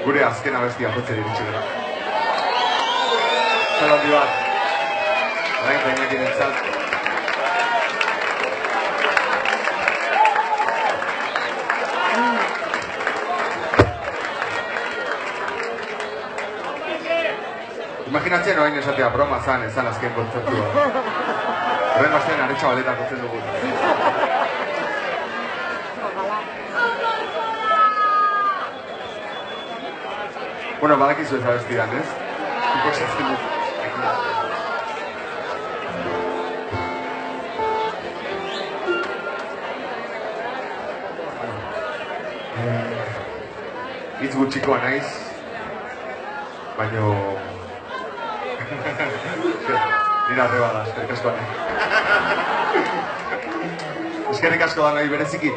Gure azken abestia jotzen iritsi gara. Zalandi bat, orain gainak irentzat. Imaginatzen orain esatea broma zan, ezan azken kontzertua. Horren ostean aretsa baletak jotzen dugu. Bueno, badakizu ez abestidan, ez? Suposatzen dut. Hitz gutxikoa naiz, baina... Nira arreba da, eskerrik asko nahi. Eskerrik asko da nahi bereziki.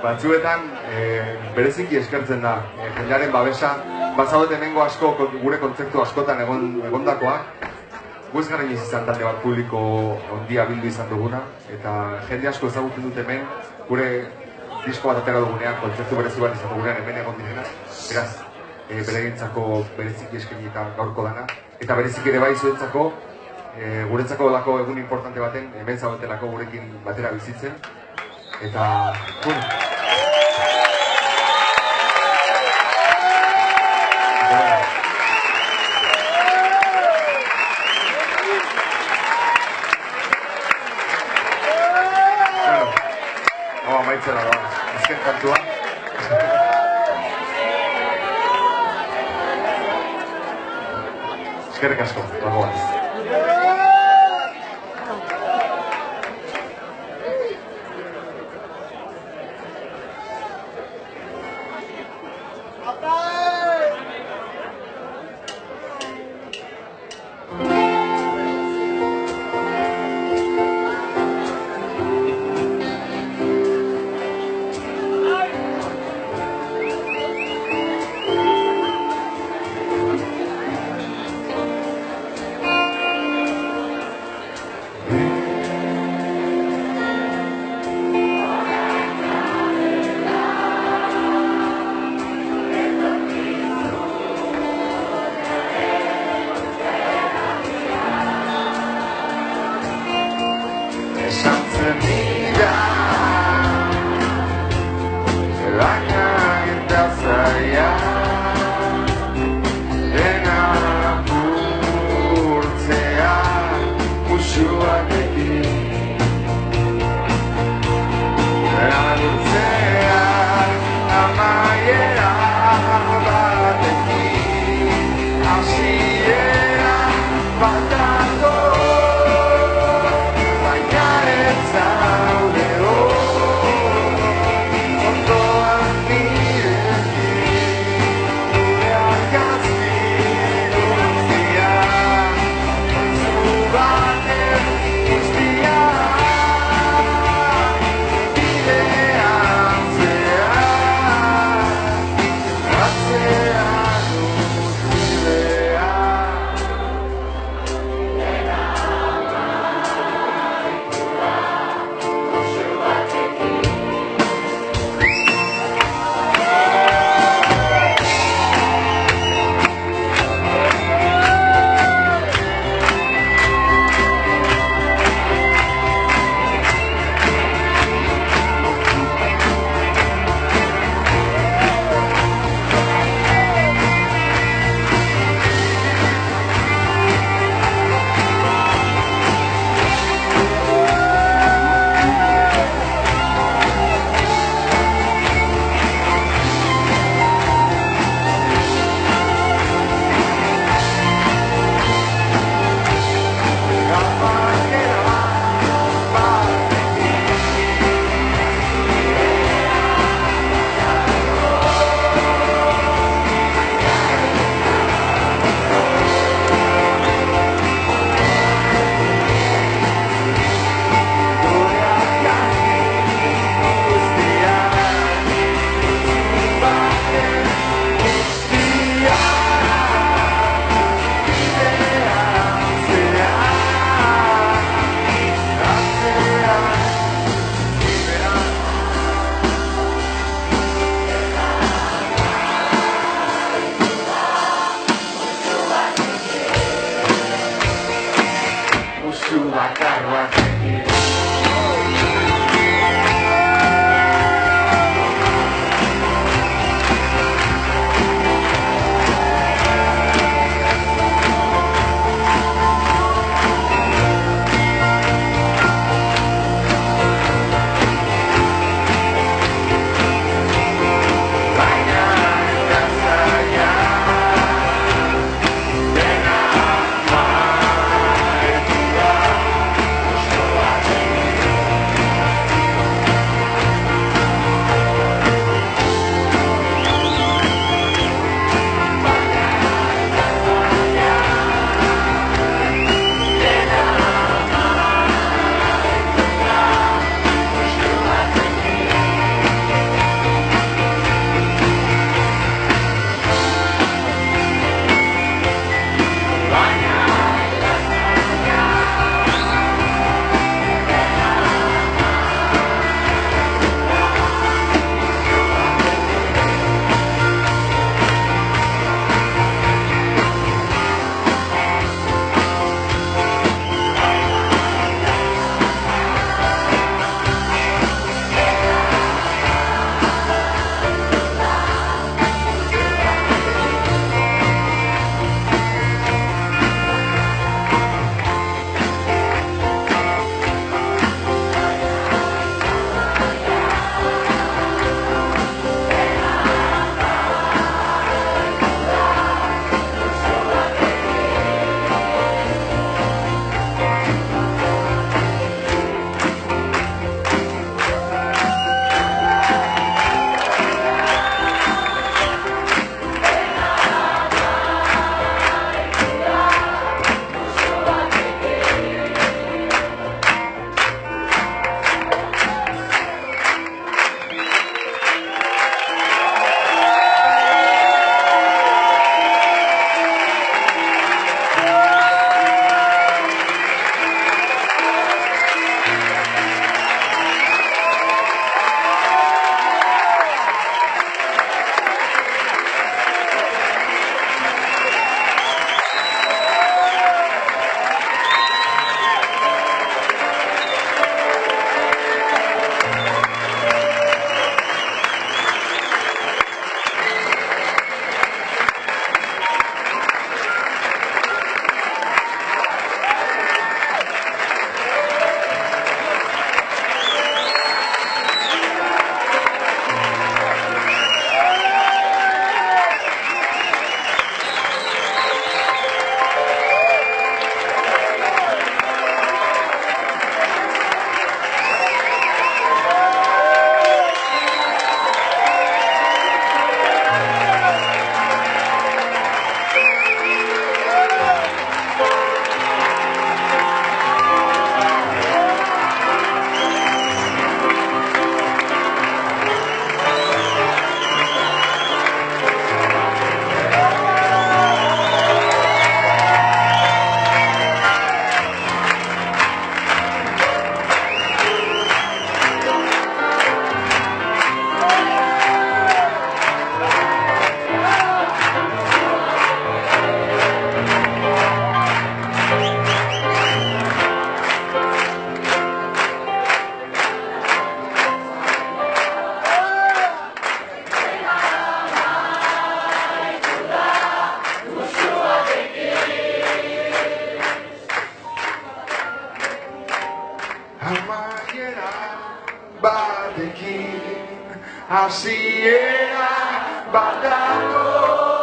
Batzuetan bereziki eskertzen da. Jendearen babesa, bazaudet hemengo asko, gure kontzeptu askotan egondakoa. Guez garen izan talde bat publiko ondia bildu izan duguna. Eta jende asko ezagutzen dut hemen, gure disko bat atera dugunean, kontzeptu berezi bat izan dugunean hemen egon direna. Beraz, beregintzako bereziki eskaini eta gaurko dana. Eta bereziki ere bai zuentzako, guretzako dako egun importante baten, hemen zaudetelako gurekin batera bizitzen. Eta, bueno. Hau amaitzera da, azken kantua. Eskerrik asko, dagoaz. Yeah. batekin hasiera bat dago.